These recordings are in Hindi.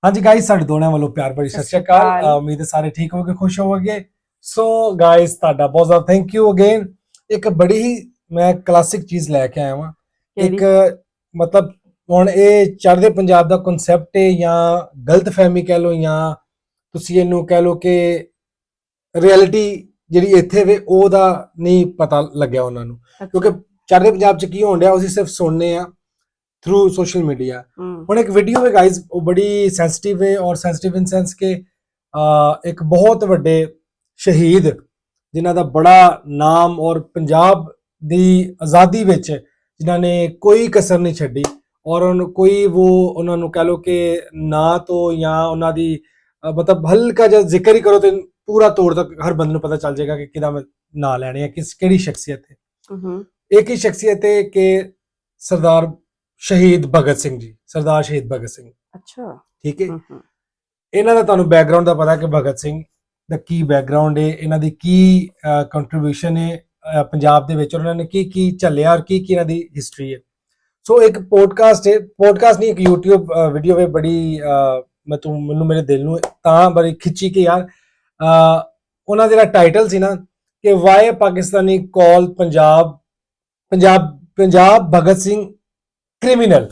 हाँ जी गाइस, साढ़े दोनों वालों प्यार भरी सत श्री अकाल। उम्मीद है सारे ठीक होगे, खुश होगे। सो गाइस, ਤੁਹਾਡਾ बहुत ज़्यादा थैंक यू अगेन। एक बड़ी ही मैं क्लासिक चीज़ लेके आया हूँ। एक मतलब ਹੁਣ ਇਹ ਚੜ੍ਹਦੇ ਪੰਜਾਬ ਦਾ ਕਨਸੈਪਟ ਹੈ ਜਾਂ ਗਲਤ ਫਹਿਮੀ ਕਹਿ ਲਓ ਜਾਂ ਤੁਸੀਂ ਇਹਨੂੰ ਕਹਿ ਲਓ ਕਿ ਰਿਐਲਿਟੀ ਜਿਹੜੀ ਇੱਥੇ ਵੇ ਉਹਦਾ ਨਹੀਂ ਪਤਾ ਲੱਗਿਆ ਉਹਨਾਂ ਨੂੰ, ਕਿਉਂਕਿ ਚੜ੍ਹਦੇ ਪੰਜਾਬ 'ਚ ਕੀ ਹੋਣ ਡਿਆ ਅਸੀਂ ਸਿਰਫ ਸੁਣਨੇ ਆ थ्रू सोशल मीडिया। और एक वीडियो है गाइज, वो बड़ी सेंसिटिव है और सेंसिटिव इन सेंस के एक बहुत बड़े शहीद जिन्हों का बड़ा नाम और पंजाब दी आज़ादी विच जिन्होंने कोई कसर नहीं छड़ी और कोई वो उन्होंने कह लो कि ना तो या उन्होंने मतलब हल्का जब जिक्र ही करो तो पूरा तौर तक हर बंदे को पता चल जाएगा कि किदा ना लैने किस केड़ी शख्सियत है। एक ही शख्सियत है कि सरदार शहीद भगत सिंह जी, सरदार शहीद भगत सिंह। अच्छा, ठीक है। इन्हां दा तुहानूं बैकग्राउंड दा पता है कि भगत सिंह दा की बैकग्राउंड है, इन्हां दी की कंट्रीब्यूशन है पंजाब दे विच और उन्होंने की झल्लिया और की इन्हां दी हिस्ट्री है। सो एक पॉडकास्ट है, पॉडकास्ट नहीं, एक यूट्यूब वीडियो है बड़ी मैनूं मेरे दिल नूं तां बड़ी खिच्ची कि यार उन्हां दा जिहड़ा टाइटल सी ना कि Y Pakistani call Punjab Bhagat Singh criminal,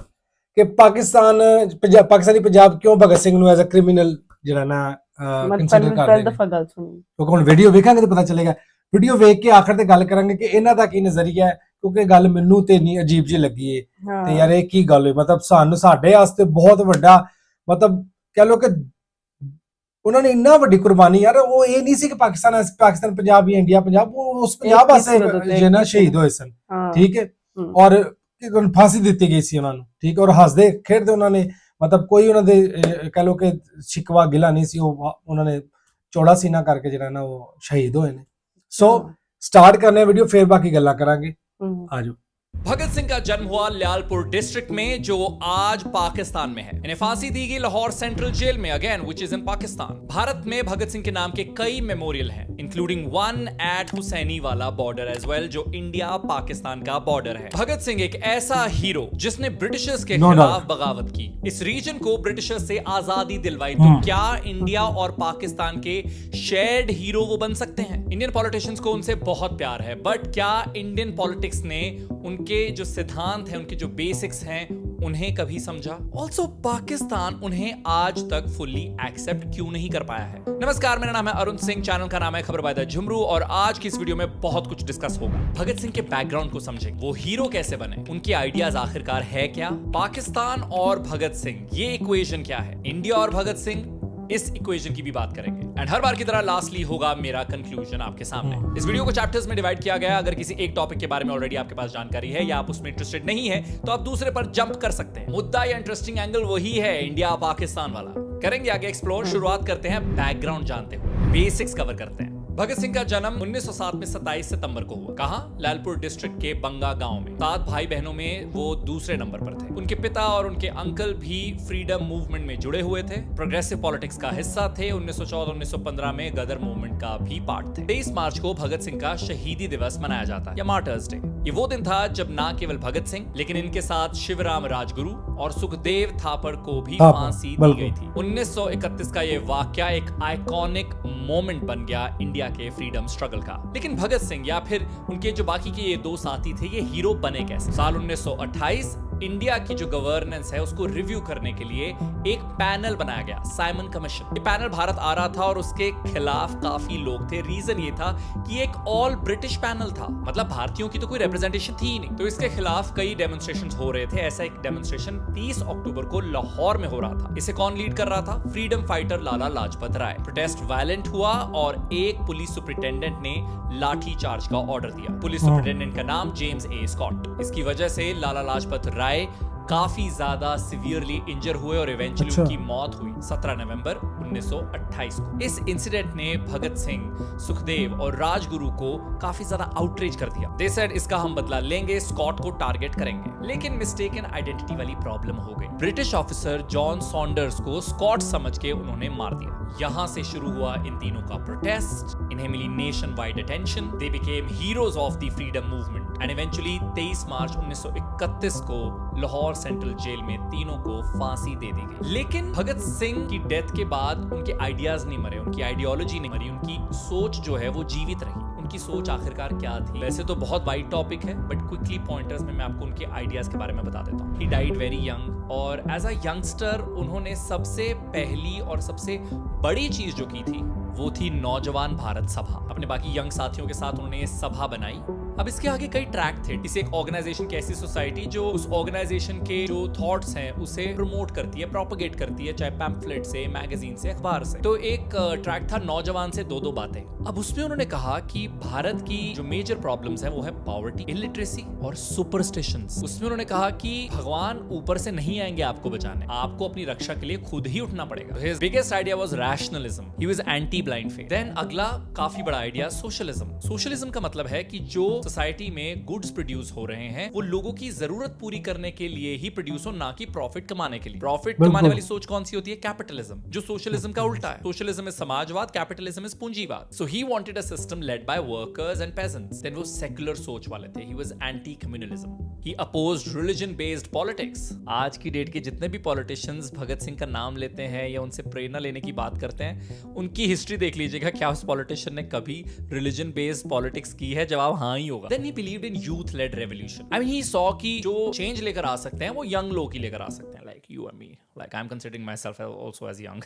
कि पाकिस्तानी पंजाब क्यों भगत सिंह नूं एज अ क्रिमिनल जिहड़ा ना कंसीडर करदे ने। क्योंकि हुण वीडियो वेखांगे तो पता चलेगा। वीडियो वेख के आखिर ते गल करांगे कि इन्हां दा की नज़रिया है, क्योंकि गल मैनूं ते नहीं अजीब जी लगी है ते यार ये की गल होई। मतलब सानूं साडे वास्ते बहुत वड्डा मतलब कह लो कि उन्होंने इन्ना वड्डी कुर्बानी, यार वो ये नहीं सी कि पाकिस्तान पंजाब या इंडिया पंजाब, वो उस पंजाब वास्ते जिन्ना शहीद होए सन, ठीक है। और फांसी दी गई सी उन्होंने, ठीक है। और हसदे खेडदे उन्होंने मतलब कोई उन्होंने कह लो कि शिकवा गिला नहीं सी, उन्होंने चौड़ा सीना करके जो ना वो शहीद होए ने। सो स्टार्ट करने वीडियो, फिर बाकी गल्लां करांगे। आजो। भगत सिंह का जन्म हुआ ल्यालपुर डिस्ट्रिक्ट में, जो आज पाकिस्तान में है। इन्हें फांसी दी गई लाहौर सेंट्रल जेल में, again which is in Pakistan. Bharat में भगत सिंह के नाम के कई मेमोरियल हैं, इंक्लूडिंग वन एट हुसैनी वाला बॉर्डर एज वेल, जो इंडिया पाकिस्तान का बॉर्डर है। भगत सिंह एक ऐसा हीरो जिसने ब्रिटिशर्स के खिलाफ बगावत की, इस रीजन को ब्रिटिशर्स से आजादी दिलवाई। तो क्या इंडिया और पाकिस्तान के शेयर्ड हीरो वो बन सकते हैं? इंडियन पॉलिटिशियंस को उनसे बहुत प्यार है, बट क्या इंडियन पॉलिटिक्स ने उनके जो सिद्धांत हैं, उनके जो बेसिक्स हैं, उन्हें कभी समझा? ऑल्सो पाकिस्तान उन्हें आज तक फुल्ली एक्सेप्ट क्यों नहीं कर पाया है? नमस्कार, मेरा नाम है अरुण सिंह, चैनल का नाम है खबर बाय द झुमरू, और आज की इस वीडियो में बहुत कुछ डिस्कस होगा। भगत सिंह के बैकग्राउंड को समझेंगे, वो हीरो कैसे बने, उनके आइडियाज आखिरकार है क्या, पाकिस्तान और भगत सिंह ये इक्वेशन क्या है, इंडिया और भगत सिंह, इस इक्वेशन की भी बात करेंगे। एंड हर बार की तरह लास्टली होगा मेरा कंक्लूजन आपके सामने। इस वीडियो को चैप्टर्स में डिवाइड किया गया है। अगर किसी एक टॉपिक के बारे में ऑलरेडी आपके पास जानकारी है या आप उसमें इंटरेस्टेड नहीं है तो आप दूसरे पर जंप कर सकते हैं। मुद्दा या इंटरेस्टिंग एंगल वही है, इंडिया पाकिस्तान वाला। करेंगे आगे एक्सप्लोर। शुरुआत करते हैं बैकग्राउंड जानते हुए, बेसिक्स कवर करते हैं। भगत सिंह का जन्म 1907 में 27 सितंबर को हुआ। कहां? लालपुर डिस्ट्रिक्ट के बंगा गांव में। 7 भाई बहनों में वो दूसरे नंबर पर थे। उनके पिता और उनके अंकल भी फ्रीडम मूवमेंट में जुड़े हुए थे, प्रोग्रेसिव पॉलिटिक्स का हिस्सा थे। 1914-1915 में गदर मूवमेंट का भी पार्ट थे। 23 मार्च को भगत सिंह का शहीदी दिवस मनाया जाता है या मार्टर्स डे। ये वो दिन था जब न केवल भगत सिंह लेकिन इनके साथ शिवराम राजगुरु और सुखदेव थापर को भी फांसी दी गई थी। 1931 का ये वाकया एक आइकॉनिक मोमेंट बन गया इंडिया के फ्रीडम स्ट्रगल का। लेकिन भगत सिंह या फिर उनके जो बाकी के ये दो साथी थे, ये हीरो बने कैसे? साल 1928 इंडिया की जो गवर्नेंस है उसको रिव्यू करने के लिए एक पैनल बनाया गया, साइमन कमीशन। ये पैनल भारत आ रहा था और उसके खिलाफ काफी लोग थे। रीजन ये था कि एक ऑल ब्रिटिश पैनल था, मतलब भारतीयों की तो कोई रिप्रेजेंटेशन थी ही नहीं। तो इसके खिलाफ कई डेमोन्स्ट्रेशंस हो रहे थे। ऐसा एक डेमोन्स्ट्रेशन 30 अक्टूबर को लाहौर में हो रहा था। इसे कौन लीड कर रहा था? Freedom fighter Lala Lajpat Rai. Protest violent हुआ और एक पुलिस सुपरिटेंडेंट ने लाठी चार्ज का ऑर्डर दिया। पुलिस सुपरिटेंडेंट का नाम जेम्स ए स्कॉट। इसकी वजह से लाला लाजपत राय काफी ज्यादा सिवियरली इंजर हुए और इवेंचुअली उनकी मौत हुई 17 नवंबर 1928 को। इस इंसिडेंट ने भगत सिंह, सुखदेव और राजगुरु को काफी ज्यादा आउटरीच कर दिया। दे सेड इसका हम बदला लेंगे, स्कॉट को टारगेट करेंगे। लेकिन मिस्टेकन आइडेंटिटी वाली प्रॉब्लम हो गई। ब्रिटिश ऑफिसर जॉन सॉन्डर्स को स्कॉट समझ के उन्होंने मार दिया। यहां से शुरू हुआ इन तीनों का प्रोटेस्ट। इन्हें मिली nationwide attention. They became heroes of the freedom movement and eventually 23 March 1931 को लाहौर सेंट्रल जेल में तीनों को फांसी दे दी गई। लेकिन भगत सिंह की डेथ के बाद उनके आइडियाज नहीं मरे, उनकी आइडियोलॉजी नहीं मरी, उनकी सोच जो है वो जीवित रही। उनकी सोच आखिरकार क्या थी? वैसे तो बहुत वाइड टॉपिक है, बट क्विकली पॉइंटर्स में मैं आपको उनके आइडियाज के बारे में बता देता हूँ। ही डाइड वेरी यंग, और एज अ यंगस्टर उन्होंने सबसे पहली और सबसे बड़ी चीज जो की थी वो थी नौजवान भारत सभा। अपने बाकी यंग साथियों के साथ उन्होंने ये सभा बनाई। अब इसके आगे कई ट्रैक थे। इसे एक ऑर्गेनाइजेशन की ऐसी सोसाइटी जो उस ऑर्गेनाइजेशन के जो थॉट्स हैं उसे प्रमोट करती है, प्रोपेगेट करती है, चाहे पैम्फलेट से, मैगजीन से, अखबार से। तो एक ट्रैक था नौजवान से दो बातें। अब उसमें उन्होंने कहा कि भारत की जो मेजर प्रॉब्लम्स है वो है पॉवर्टी, इलिटरेसी और सुपरस्टिशंस। उसमें उन्होंने कहा कि भगवान ऊपर से नहीं आएंगे आपको बचाने, आपको अपनी रक्षा के लिए खुद ही उठना पड़ेगा। His biggest idea was rationalism. He was anti blind faith. Then अगला काफी बड़ा आइडिया सोशलिज्म। सोशलिज्म का मतलब है कि जो सोसाइटी में गुड्स प्रोड्यूस हो रहे हैं वो लोगों की जरूरत पूरी करने के लिए ही प्रोड्यूस हो, ना कि प्रॉफिट कमाने के लिए। प्रॉफिट कमाने वाली सोच कौन सी होती है? कैपिटलिज्म, जो सोशलिज्म का उल्टा है। सोशलिज्म इज समाजवाद, कैपिटलिज्म इज पूंजीवाद। So he wanted a system led by workers and peasants. Then वो सेक्युलर सोच वाले थे। He was anti communalism. He opposed religion based politics. आज की डेट के जितने भी पॉलिटिशियंस भगत सिंह का नाम लेते हैं या उनसे प्रेरणा लेने की बात करते हैं, उनकी हिस्ट्री देख लीजिएगा, क्या उस पॉलिटिशियन ने कभी रिलीजन बेस्ड पॉलिटिक्स की है? जवाब हाँ ही होगा। Then he believed in youth led revolution. I mean he saw कि जो चेंज लेकर आ सकते हैं वो यंग लोग ही लेकर आ सकते हैं, like you and me, like I am considering myself also as young.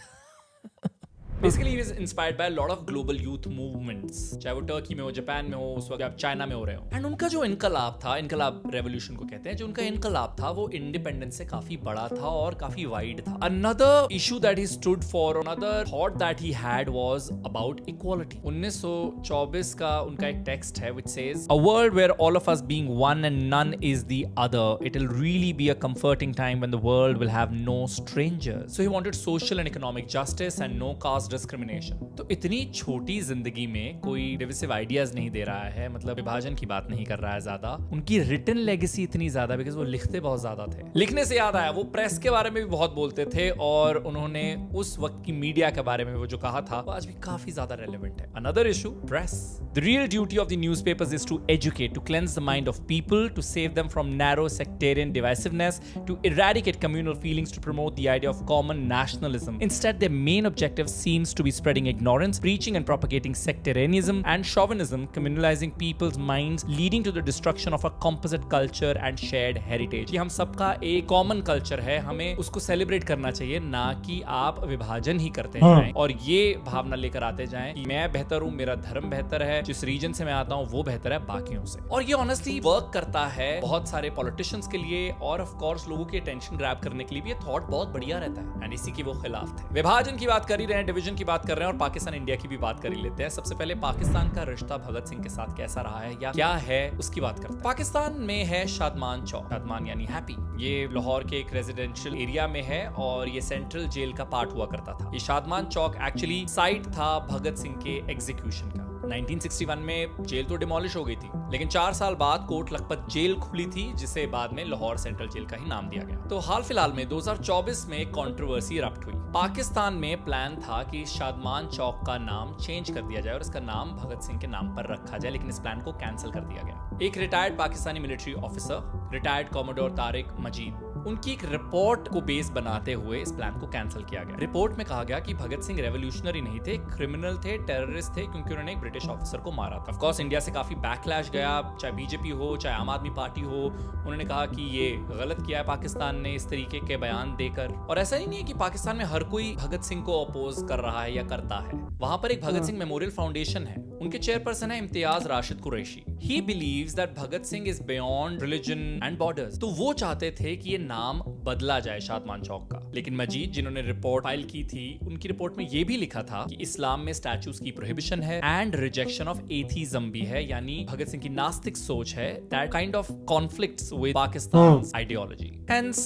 Basically, he was inspired by a lot of global youth movements, चाहे वो टर्की में हो, जापान में हो, उस वक्त आप चाइना में हो रहे हो। एंड उनका जो इनकलाब था, इनकलाब रेवोल्यूशन को कहते हैं, जो उनका इनकलाब था वो इंडिपेंडेंस से काफी बड़ा था और काफी वाइड था। Another issue that he stood for, another thought that he had was about equality. 1924 का उनका एक टेक्स्ट है which says, "A world where all of us being one and none is the other, it will really be a comforting time when the world will have no strangers." So he wanted social and economic justice and no caste discrimination. तो इतनी छोटी जिंदगी में कोई डिविसिव आइडियाज नहीं दे रहा है, मतलब विभाजन की बात नहीं कर रहा है ज्यादा। उनकी रिटन लेगेसी इतनी ज्यादा, बिकॉज वो लिखते बहुत ज्यादा थे। लिखने से याद आया, वो प्रेस के बारे में भी बहुत बोलते थे और उन्होंने उस वक्त की मीडिया के बारे में वो जो कहा था वो आज भी काफी ज्यादा रेलेवेंट है। Another issue, press. The real duty of the newspapers is to educate, to cleanse the mind of people, to save them from narrow sectarian divisiveness, to eradicate communal feelings, to promote the idea of common nationalism. Instead their main objective seems to be spreading ignorance, preaching and propagating sectarianism and chauvinism, communalizing people's minds, leading to the destruction of a composite culture and shared heritage। ये हम सबका एक कॉमन कल्चर है, हमें उसको सेलिब्रेट करना चाहिए, ना कि आप विभाजन ही करते जाएं और ये भावना लेकर आते जाएं कि मैं बेहतर हूं, मेरा धर्म बेहतर है, जिस रीजन से मैं आता हूं वो बेहतर है बाकियों से। और ये ऑनेस्टली वर्क करता है बहुत सारे पॉलिटिशियंस के लिए और ऑफ कोर्स लोगों की अटेंशन ग्रैब करने के लिए भी ये थॉट बहुत बढ़िया रहता है। एंड इसी के वो खिलाफ थे। विभाजन की बात कर ही रहे हैं, डिवीजन की बात कर रहे हैं और पाकिस्तान इंडिया की भी बात कर ही लेते हैं। सबसे पहले पाकिस्तान का रिश्ता भगत सिंह के साथ कैसा रहा है या क्या है उसकी बात करते हैं। पाकिस्तान में है शादमान चौक, शादमान यानी हैप्पी। ये लाहौर के एक रेजिडेंशियल एरिया में है और ये सेंट्रल जेल का पार्ट हुआ करता था। ये शादमान चौक एक्चुअली साइट था भगत सिंह के एग्जीक्यूशन का। 1961 में जेल तो डिमोलिश हो गई थी, लेकिन 4 साल बाद कोट लखपत जेल खुली थी, जिसे बाद में लाहौर सेंट्रल जेल का ही नाम दिया गया। तो हाल फिलहाल में 2024 में कंट्रोवर्सी इरप्ट हुई। पाकिस्तान में प्लान था कि शादमान चौक का नाम चेंज कर दिया जाए और इसका नाम भगत सिंह के नाम पर रखा जाए, लेकिन इस प्लान को कैंसिल कर दिया गया। एक retired Pakistani military officer, retired commodore Tariq Majeed, उनकी एक रिपोर्ट को बेस बनाते हुए इस प्लान को कैंसिल किया गया। रिपोर्ट में कहा गया कि भगत सिंह रेवोल्यूशनरी नहीं थे, क्रिमिनल थे, टेररिस्ट थे, क्योंकि उन्होंने एक ब्रिटिश ऑफिसर को मारा था। ऑफ कोर्स इंडिया से काफी बैकलैश गया, चाहे बीजेपी हो चाहे आम आदमी पार्टी हो। उन्होंने कहा कि ये गलत किया है पाकिस्तान ने इस तरीके के बयान देकर। और ऐसा ही नहीं है कि पाकिस्तान में हर कोई भगत सिंह को अपोज कर रहा है या करता है। वहां पर एक भगत सिंह मेमोरियल फाउंडेशन है, उनके चेयरपर्सन है Imtiaz Rashid Qureshi. He believes that Bhagat Singh is beyond religion and borders. तो वो चाहते थे कि ये नाम बदला जाए शादमान चौक का। लेकिन मजीद जिन्होंने रिपोर्ट फाइल की थी, उनकी रिपोर्ट में ये भी लिखा था कि इस्लाम में स्टैचूज की प्रोहिबिशन है एंड रिजेक्शन ऑफ एथीज्म भी है, यानी भगत सिंह की नास्तिक सोच है। That kind of conflicts with Pakistan's ideology. Hence,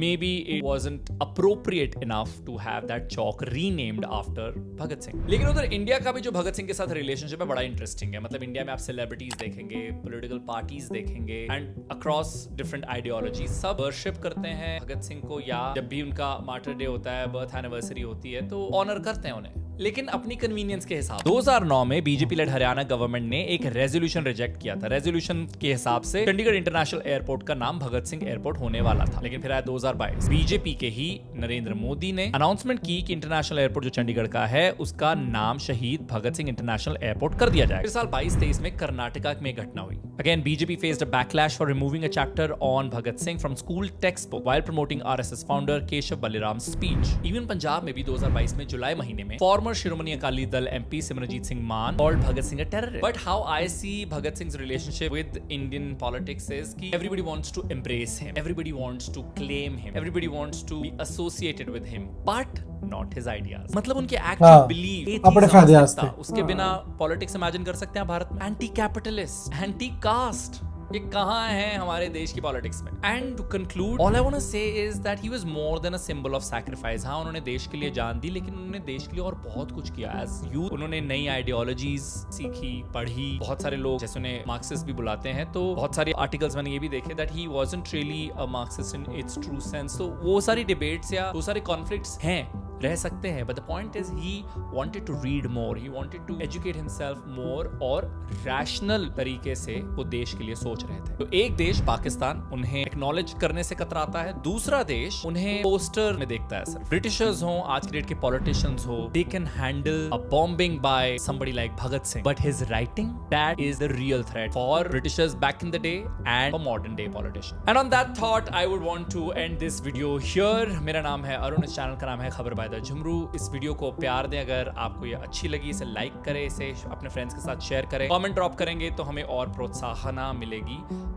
maybe it wasn't appropriate enough to have that chalk renamed after Bhagat Singh. लेकिन उधर इंडिया का भी जो भगत सिंह के साथ रिलेशनशिप है बड़ा इंटरेस्टिंग है। मतलब इंडिया में आप सेलिब्रिटीज देखेंगे, पॉलिटिकल पार्टीज देखेंगे एंड अक्रॉस डिफरेंट आइडियोलॉजी सब वर्शिप करते हैं भगत सिंह को, या जब भी उनका मार्टर डे होता है, बर्थ एनिवर्सरी होती है तो ऑनर करते हैं उन्हें। लेकिन अपनी कन्वीनियंस के हिसाब। 2009 में बीजेपी लेड हरियाणा गवर्नमेंट ने एक रेजोल्यूशन रिजेक्ट किया था। रेजोल्यूशन के हिसाब से चंडीगढ़ इंटरनेशनल एयरपोर्ट का नाम भगत सिंह एयरपोर्ट होने वाला था, लेकिन फिर आया 2022। बीजेपी के ही नरेंद्र मोदी ने अनाउंसमेंट की कि इंटरनेशनल एयरपोर्ट जो चंडीगढ़ का है उसका नाम शहीद भगत सिंह इंटरनेशनल एयरपोर्ट कर दिया जाए। फिर साल 22-23 में कर्नाटका में घटना हुई। Again BJP faced a backlash for removing a chapter on Bhagat Singh from school text book while promoting RSS founder Keshav Baliram speech. Even Punjab में भी 2022 में जुलाई महीने में फॉर्मर शिरोमणि अकाली दल एमपी सिमरनजीत सिंह मान called Bhagat Singh a terrorist. But how I see Bhagat Singh's relationship with Indian politics is कि everybody wants to embrace him, everybody wants to claim him, everybody wants to be associated with him, but not his ideas. मतलब उनके actual belief अपने फायदे वास्ते उसके बिना पॉलिटिक्स इमेजिन कर सकते हैं भारत में। एंटी कैपिटलिस्ट, एंटी कास्ट, ये कहाँ है हमारे देश की पॉलिटिक्स में। And to conclude all I want to say is that he was more than a symbol of sacrifice. हाँ, उन्होंने देश के लिए जान दी, लेकिन उन्होंने देश के लिए और बहुत कुछ किया। एज यूथ उन्होंने नई आइडियोलॉजीज सीखी, पढ़ी। बहुत सारे लोग जैसे उन्हें मार्क्सिस्ट भी बुलाते हैं, तो बहुत सारे आर्टिकल्स मैंने ये भी देखे that he wasn't really a Marxist in its true sense. तो वो सारी डिबेट्स या वो सारे कॉन्फ्लिक्ट्स हैं, रह सकते हैं, but the point is he wanted to read more, he wanted to educate himself more और रैशनल तरीके से वो देश के लिए सोच रहे थे। तो एक देश पाकिस्तान उन्हें एक्नॉलेज करने से कतराता है, दूसरा देश उन्हें पोस्टर में देखता है। सिर्फ ब्रिटिशर्स हो, आज की डेट के पॉलिटिशियंस हो, they can handle a bombing by somebody like Bhagat Singh, but his writing that is the real threat for Britishers back in the day and for modern day politician. And on that thought I would want to end this video here. मेरा नाम है अरुण, इस चैनल का नाम है खबर बाय द झुमरू। इस वीडियो को प्यार दें, अगर आपको ये अच्छी लगी इसे लाइक करें, इसे अपने फ्रेंड्स के साथ शेयर करें, कमेंट ड्रॉप करेंगे तो हमें और प्रोत्साहना मिलेगी।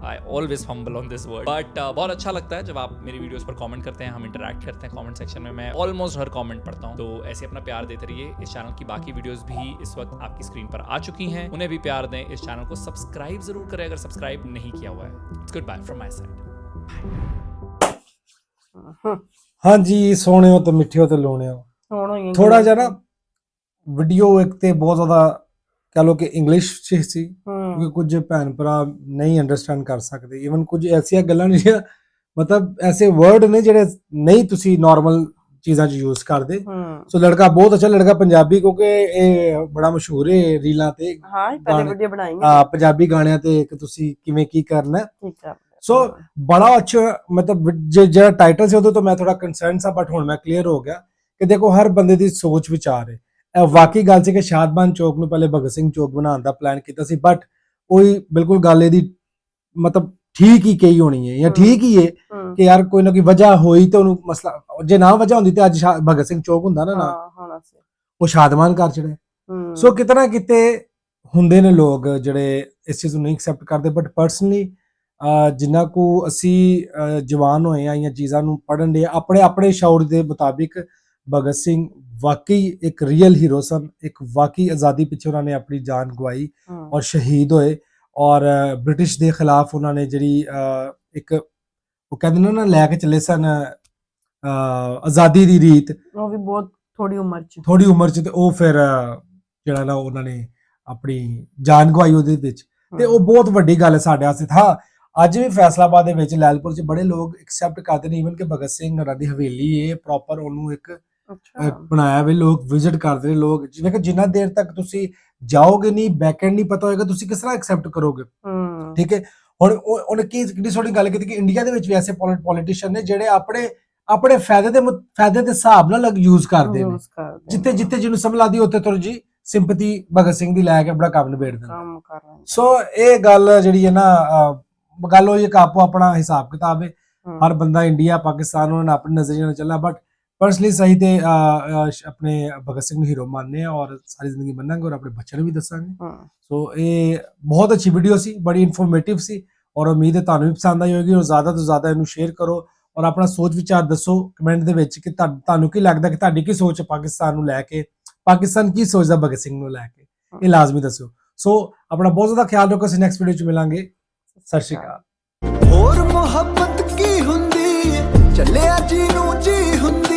I always fumble on this word, but बहुत अच्छा लगता है जब आप मेरी वीडियोस पर कमेंट करते हैं, हम इंटरैक्ट करते हैं कमेंट सेक्शन में। मैं ऑलमोस्ट हर कमेंट पढ़ता हूं, तो ऐसे अपना प्यार देते रहिए। इस चैनल की बाकी वीडियोस भी इस वक्त आपकी स्क्रीन पर आ चुकी हैं, उन्हें भी प्यार दें। इस चैनल को सब्सक्राइब जरूर करें अगर सब्सक्राइब नहीं किया हुआ है। It's goodbye from my side. हाँ जी, सोने हो तो मिठे हो तो लोने हो। थोड़ा ਜਿਹਾ ਨਾ ਵੀਡੀਓ ਇੱਕ ਤੇ ਬਹੁਤ ਜ਼ਿਆਦਾ ਕਹ ਲੋ ਕਿ ਇੰਗਲਿਸ਼ ਚ ਸੀ, ਕਿਉਂਕਿ ਕੁਝ ਭੈਣ ਭਰਾ ਨਹੀਂ ਅੰਡਰਸਟੈਂਡ ਕਰ ਸਕਦੇ। ਇਵਨ ਕੁਝ ਐਸੀਆਂ ਗੱਲਾਂ ਨੇ ਜਿਹੜੀਆਂ ਮਤਲਬ ਐਸੇ ਵਰਡ ਨੇ ਜਿਹੜੇ ਨਹੀਂ ਤੁਸੀਂ ਨਾਰਮਲ ਚੀਜ਼ਾਂ 'ਚ ਯੂਜ਼ ਕਰਦੇ। ਸੋ ਲੜਕਾ ਬਹੁਤ ਅੱਛਾ, ਲੜਕਾ ਪੰਜਾਬੀ, ਕਿਉਂਕਿ ਇਹ ਬੜਾ ਮਸ਼ਹੂਰ ਹੈ ਰੀਲਾਂ ਤੇ। ਹਾਂ, ਪਹਿਲੇ ਵੀਡੀਓ ਬਣਾਈ ਹੈ ਪੰਜਾਬੀ ਗਾਣਿਆਂ ਤੇ ਕਿ ਤੁਸੀਂ ਕਿਵੇਂ ਕੀ ਕਰਨਾ। ਸੋ ਬੜਾ ਅੱਛਾ, ਮਤਲਬ ਜਿਹੜਾ ਟਾਈਟਲ ਸੀ ਉਦੋਂ ਤੋਂ ਮੈਂ ਥੋੜਾ ਕੰਸਰਨ ਸੀ, ਬਟ ਹੁਣ ਮੈਂ ਕਲੀਅਰ ਹੋ ਗਿਆ ਕਿ ਦੇਖੋ ਹਰ ਬੰਦੇ ਦੀ ਸੋਚ ਵਿਚਾਰ ਹੈ। ਇਹ ਵਾਕਈ ਗੱਲ ਸੀ ਕਿ ਸ਼ਾਦਮਾਨ ਚੌਕ ਨੂੰ ਪਹਿਲੇ ਭਗਤ ਸਿੰਘ ਚੌਕ ਬਣਾਉਣ ਦਾ ਪਲਾਨ ਕੀਤਾ ਸੀ, ਬਟ ਉਹੀ ਬਿਲਕੁਲ ਗੱਲ ਇਹਦੀ ਮਤਲਬ ਠੀਕ ਹੀ ਕਹੀ ਹੋਣੀ ਹੈ, ਜਾਂ ਠੀਕ ਹੀ ਹੈ ਕਿ ਯਾਰ ਕੋਈ ਨਾ ਕੋਈ ਵਜ੍ਹਾ ਹੋਈ ਤੇ ਉਹਨੂੰ ਮਸਲਾ, ਜੇ ਨਾ ਵਜ੍ਹਾ ਹੁੰਦੀ ਤੇ ਅੱਜ ਭਗਤ ਸਿੰਘ ਚੌਕ ਹੁੰਦਾ ਨਾ, ਉਹ ਸ਼ਾਦਮਾਨ ਕਰ ਚੜਿਆ। ਸੋ ਕਿਤੇ ਨਾ ਕਿਤੇ ਹੁੰਦੇ ਨੇ ਲੋਕ ਜਿਹੜੇ ਇਸ ਚੀਜ਼ ਨੂੰ ਨਹੀਂ ਐਕਸੈਪਟ ਕਰਦੇ, ਬਟ ਪਰਸਨਲੀ ਜਿੰਨਾ ਕੁ ਅਸੀਂ ਜਵਾਨ ਹੋਏ ਆ ਜਾਂ ਚੀਜ਼ਾਂ ਨੂੰ ਪੜ੍ਹਨ ਦੇ ਆਪਣੇ ਆਪਣੇ ਸ਼ੌਰ ਦੇ ਮੁਤਾਬਿਕ, ਭਗਤ ਸਿੰਘ ਵਾਕਈ ਇੱਕ ਰੀਅਲ ਹੀਰੋ ਸਨ। ਇੱਕ ਵਾਕਈ ਆਜ਼ਾਦੀ ਪਿੱਛੇ ਉਹਨਾਂ ਨੇ ਆਪਣੀ ਜਾਨ ਗਵਾਈ ਔਰ ਸ਼ਹੀਦ ਹੋਏ, ਔਰ ਬ੍ਰਿਟਿਸ਼ ਦੇ ਖਿਲਾਫ ਉਹਨਾਂ ਨੇ ਜਿਹੜੀ ਇੱਕ ਉਹ ਕਹਿੰਦੇ ਨੇ ਨਾ ਲੈ ਕੇ ਚੱਲੇ ਸਨ ਆਜ਼ਾਦੀ ਦੀ ਰੀਤ, ਉਹ ਵੀ ਬਹੁਤ ਥੋੜੀ ਉਮਰ 'ਚ ਤੇ ਉਹ ਫਿਰ ਜਿਹੜਾ ਨਾ ਉਹਨਾਂ ਨੇ ਆਪਣੀ ਜਾਨ ਗਵਾਈ ਉਹਦੇ ਵਿੱਚ, ਤੇ ਉਹ ਬਹੁਤ ਵੱਡੀ ਗੱਲ ਹੈ ਸਾਡੇ ਵਾਸਤੇ। ਹਾਂ, ਅੱਜ ਵੀ ਫੈਸਲਾਬਾਦ ਦੇ ਵਿੱਚ ਲੈਲਪੁਰ 'ਚ ਬੜੇ ਲੋਕ ਐਕਸੈਪਟ ਕਰਦੇ ਨੇ ਈਵਨ ਕਿ ਭਗਤ ਸਿੰਘ ਹੋਰਾਂ ਦੀ ਹਵੇਲੀ ਹੈ ਪ੍ਰੋਪਰ, ਉਹਨੂੰ ਇੱਕ ਬਣਾਇਆ ਵੇ, ਲੋਕ ਵਿਜ਼ਿਟ ਕਰਦੇ ਨੇ ਲੋਕ। ਜਿਵੇਂ ਕਿ ਜਿੰਨਾ ਦੇਰ ਤੱਕ ਤੁਸੀਂ ਜਾਓਗੇ ਨਹੀਂ, ਬੈਕਐਂਡ ਨਹੀਂ ਪਤਾ ਹੋਏਗਾ, ਤੁਸੀਂ ਕਿਸ ਤਰ੍ਹਾਂ ਐਕਸੈਪਟ ਕਰੋਗੇ। ਠੀਕ ਹੈ, ਹੁਣ ਉਹਨੇ ਕਿੰਨੀ ਸੋਹਣੀ ਗੱਲ ਕੀਤੀ ਕਿ ਇੰਡੀਆ ਦੇ ਵਿੱਚ ਵੀ ਐਸੇ ਪੋਲੀਟੀਸ਼ੀਅਨ ਨੇ ਜਿਹੜੇ ਆਪਣੇ ਫਾਇਦੇ ਦੇ ਹਿਸਾਬ ਨਾਲ ਯੂਜ਼ ਕਰਦੇ ਨੇ, ਜਿੱਥੇ ਜਿਹਨੂੰ ਸਮਝ ਲੱਗਦੀ ਉੱਥੇ ਤੁਰ ਜੀ ਸਿੰਪਥੀ ਭਗਤ ਸਿੰਘ ਦੀ ਲੈ ਕੇ ਆਪਣਾ ਕੰਮ ਨਿਬੇੜ ਦਿੰਦੇ। ਸੋ ਇਹ ਗੱਲ ਜਿਹੜੀ ਹੈ ਨਾ, ਗੱਲ ਹੋਈ ਇੱਕ ਆਪੋ ਆਪਣਾ ਹਿਸਾਬ ਕਿਤਾਬ ਹੈ। ਹਰ ਬੰਦਾ ਇੰਡੀਆ ਪਾਕਿਸਤਾਨ ਉਹਨਾਂ ਨੇ ਆਪਣੀ ਨਜ਼ਰੀਏ ਨਾਲ ਚੱਲਣਾ, ਬਟ ਪਰਸਨਲੀ ਸਹੀ ਤੇ ਆਪਣੇ ਭਗਤ ਸਿੰਘ ਨੂੰ ਹੀਰੋ ਮੰਨਦੇ ਆ ਔਰ ਸਾਰੀ ਜ਼ਿੰਦਗੀ ਮੰਨਾਂਗੇ ਔਰ ਆਪਣੇ ਬੱਚਿਆਂ ਨੂੰ ਵੀ ਦੱਸਾਂਗੇ। ਸੋ ਇਹ ਬਹੁਤ ਅੱਛੀ ਵੀਡੀਓ ਸੀ, ਬੜੀ ਇਨਫੋਰਮੇਟਿਵ ਸੀ, ਔਰ ਉਮੀਦ ਹੈ ਤੁਹਾਨੂੰ ਵੀ ਪਸੰਦ ਆਈ ਹੋਵੇਗੀ। ਔਰ ਜ਼ਿਆਦਾ ਤੋਂ ਜ਼ਿਆਦਾ ਇਹਨੂੰ ਸ਼ੇਅਰ ਕਰੋ ਔਰ ਆਪਣਾ ਸੋਚ ਵਿਚਾਰ ਦੱਸੋ ਕਮੈਂਟ ਦੇ ਵਿੱਚ ਕਿ ਤੁਹਾਨੂੰ ਕੀ ਲੱਗਦਾ, ਕਿ ਤੁਹਾਡੀ ਕੀ ਸੋਚ ਹੈ ਪਾਕਿਸਤਾਨ ਨੂੰ ਲੈ ਕੇ, ਪਾਕਿਸਤਾਨ ਕੀ ਸੋਚਦਾ ਭਗਤ ਸਿੰਘ ਨੂੰ ਲੈ ਕੇ, ਇਹ ਲਾਜ਼ਮੀ ਦੱਸਿਓ। ਸੋ ਆਪਣਾ ਬਹੁਤ ਜ਼ਿਆਦਾ ਖਿਆਲ ਰੱਖੋ, ਅਸੀਂ ਨੈਕਸਟ ਵੀਡੀਓ 'ਚ ਮਿਲਾਂਗੇ। ਸਤਿ ਸ਼੍ਰੀ ਅਕਾਲ। ਹੋਰ ਮੁਹੱਬਤ ਕੀ ਹੁੰਦੀ, ਚੱਲਿਆ ਜੀ ਨੂੰ ਜੀ ਹੁੰਦੀ।